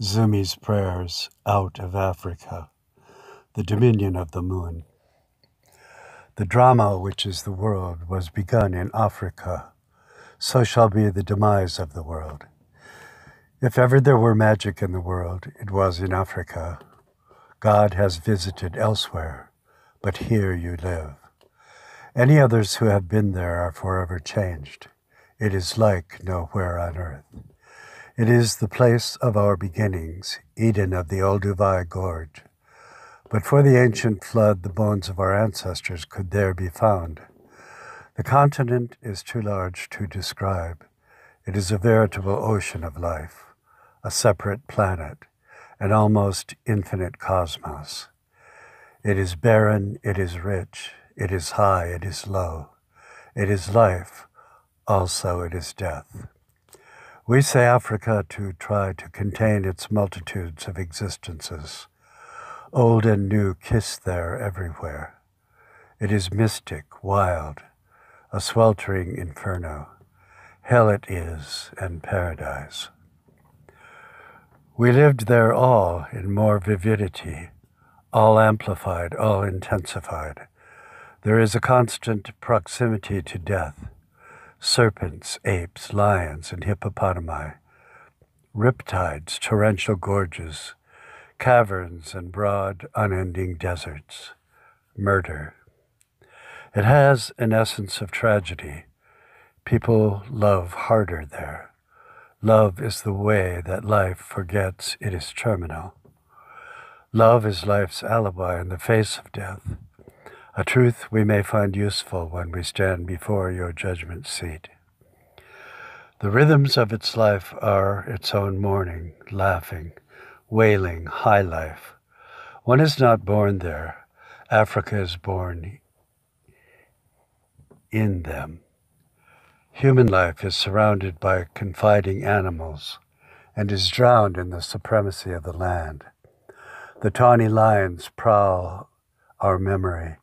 Zoomi's prayers out of Africa, the dominion of the moon. The drama which is the world was begun in Africa, so shall be the demise of the world. If ever there were magic in the world, it was in Africa. God has visited elsewhere, but here you live. Any others who have been there are forever changed. It is like nowhere on earth. It is the place of our beginnings, Eden of the Olduvai Gorge. But for the ancient flood, the bones of our ancestors could there be found. The continent is too large to describe. It is a veritable ocean of life, a separate planet, an almost infinite cosmos. It is barren, it is rich, it is high, it is low. It is life, also it is death. We say Africa to try to contain its multitudes of existences. Old and new kiss there everywhere. It is mystic, wild, a sweltering inferno. Hell it is, and paradise. We lived there all in more vividity, all amplified, all intensified. There is a constant proximity to death. Serpents, apes, lions, and hippopotami, riptides, torrential gorges, caverns, and broad, unending deserts. Murder. It has an essence of tragedy. People love harder there. Love is the way that life forgets it is terminal. Love is life's alibi in the face of death, a truth we may find useful when we stand before your judgment seat. The rhythms of its life are its own mourning, laughing, wailing, high life. One is not born there. Africa is born in them. Human life is surrounded by confiding animals and is drowned in the supremacy of the land. The tawny lions prowl our memory,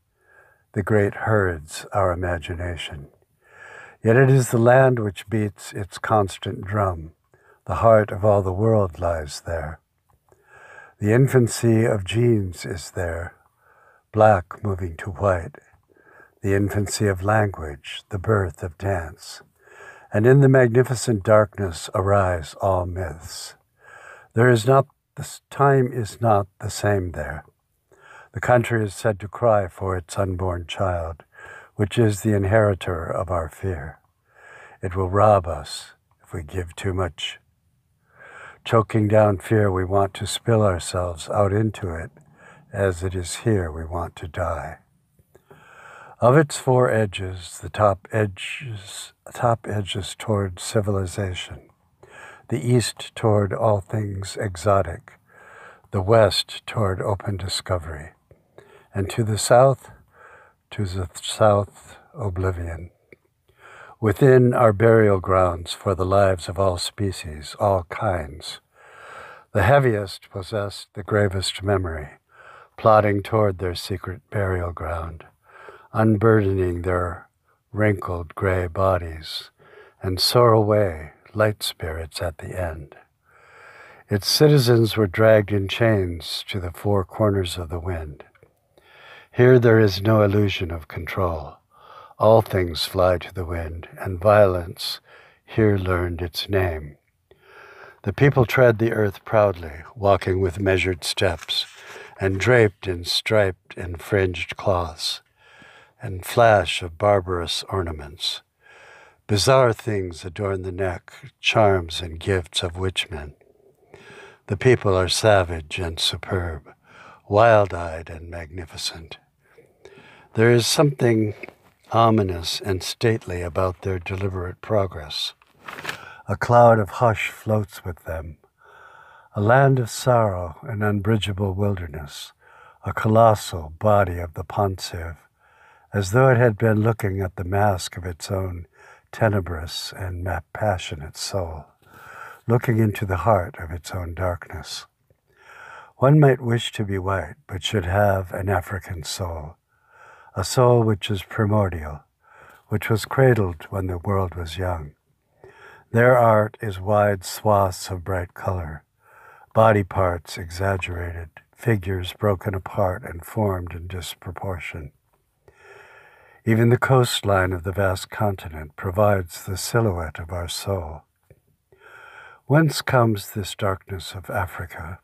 the great herds our imagination. Yet it is the land which beats its constant drum. The heart of all the world lies there. The infancy of genes is there, black moving to white. The infancy of language, the birth of dance. And in the magnificent darkness arise all myths. Time is not the same there. The country is said to cry for its unborn child, which is the inheritor of our fear. It will rob us if we give too much. Choking down fear, we want to spill ourselves out into it. As it is here, we want to die. Of its four edges, the top edges toward civilization, the east toward all things exotic, the west toward open discovery, and to the south oblivion. Within are burial grounds for the lives of all species, all kinds. The heaviest possess the gravest memory, plodding toward their secret burial ground, unburdening their wrinkled gray bodies, and soar away, light spirits at the end. Its citizens were dragged in chains to the four corners of the wind. Here there is no illusion of control. All things fly to the wind, and violence here learned its name. The people tread the earth proudly, walking with measured steps, and draped in striped and fringed cloths, and flash of barbarous ornaments. Bizarre things adorn the neck, charms and gifts of witchmen. The people are savage and superb, wild-eyed and magnificent. There is something ominous and stately about their deliberate progress. A cloud of hush floats with them. A land of sorrow, an unbridgeable wilderness, a colossal body of the Ponsiv, as though it had been looking at the mask of its own tenebrous and passionate soul, looking into the heart of its own darkness. One might wish to be white, but should have an African soul, a soul which is primordial, which was cradled when the world was young. Their art is wide swaths of bright color, body parts exaggerated, figures broken apart and formed in disproportion. Even the coastline of the vast continent provides the silhouette of our soul. Whence comes this darkness of Africa?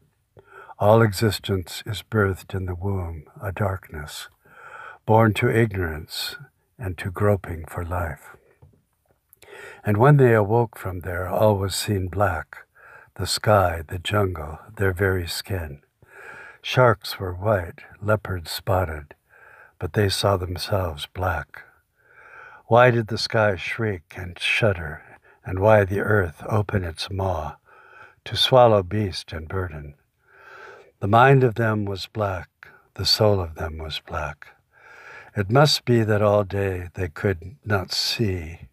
All existence is birthed in the womb, a darkness, born to ignorance and to groping for life. And when they awoke from there, all was seen black, the sky, the jungle, their very skin. Sharks were white, leopards spotted, but they saw themselves black. Why did the sky shriek and shudder, and why the earth open its maw to swallow beast and burden? The mind of them was black, the soul of them was black. It must be that all day they could not see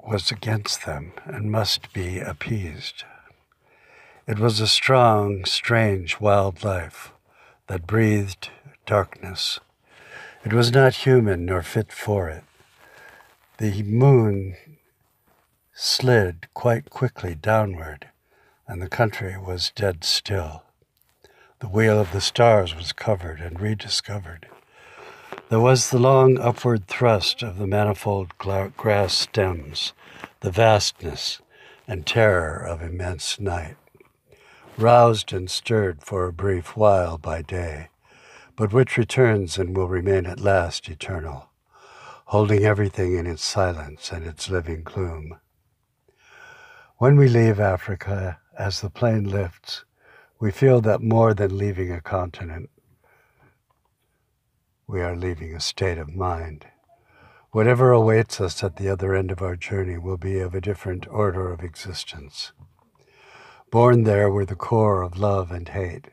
was against them and must be appeased. It was a strong, strange, wild life that breathed darkness. It was not human nor fit for it. The moon slid quite quickly downward, and the country was dead still. The wheel of the stars was covered and rediscovered. There was the long upward thrust of the manifold grass stems, the vastness and terror of immense night, roused and stirred for a brief while by day, but which returns and will remain at last eternal, holding everything in its silence and its living gloom. When we leave Africa, as the plane lifts, we feel that more than leaving a continent, we are leaving a state of mind. Whatever awaits us at the other end of our journey will be of a different order of existence. Born there we're the core of love and hate.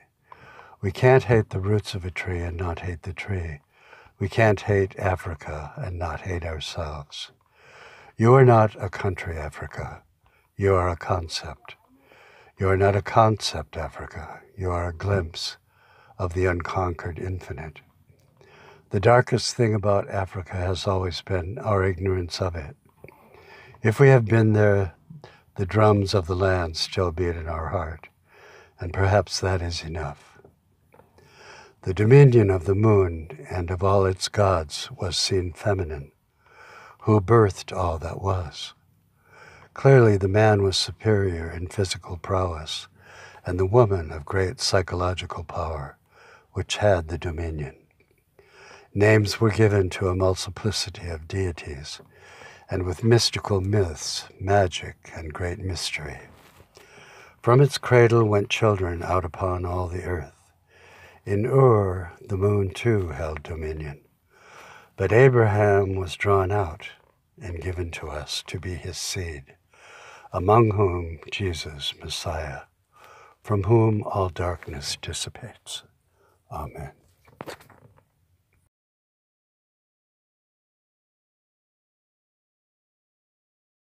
We can't hate the roots of a tree and not hate the tree. We can't hate Africa and not hate ourselves. You are not a country, Africa. You are a concept. You are not a concept, Africa. You are a glimpse of the unconquered infinite. The darkest thing about Africa has always been our ignorance of it. If we have been there, the drums of the land still beat in our heart, and perhaps that is enough. The dominion of the moon and of all its gods was seen feminine, who birthed all that was. Clearly the man was superior in physical prowess, and the woman of great psychological power, which had the dominion. Names were given to a multiplicity of deities, and with mystical myths, magic, and great mystery. From its cradle went children out upon all the earth. In Ur, the moon too held dominion. But Abraham was drawn out and given to us to be his seed, among whom Jesus, Messiah, from whom all darkness dissipates. Amen.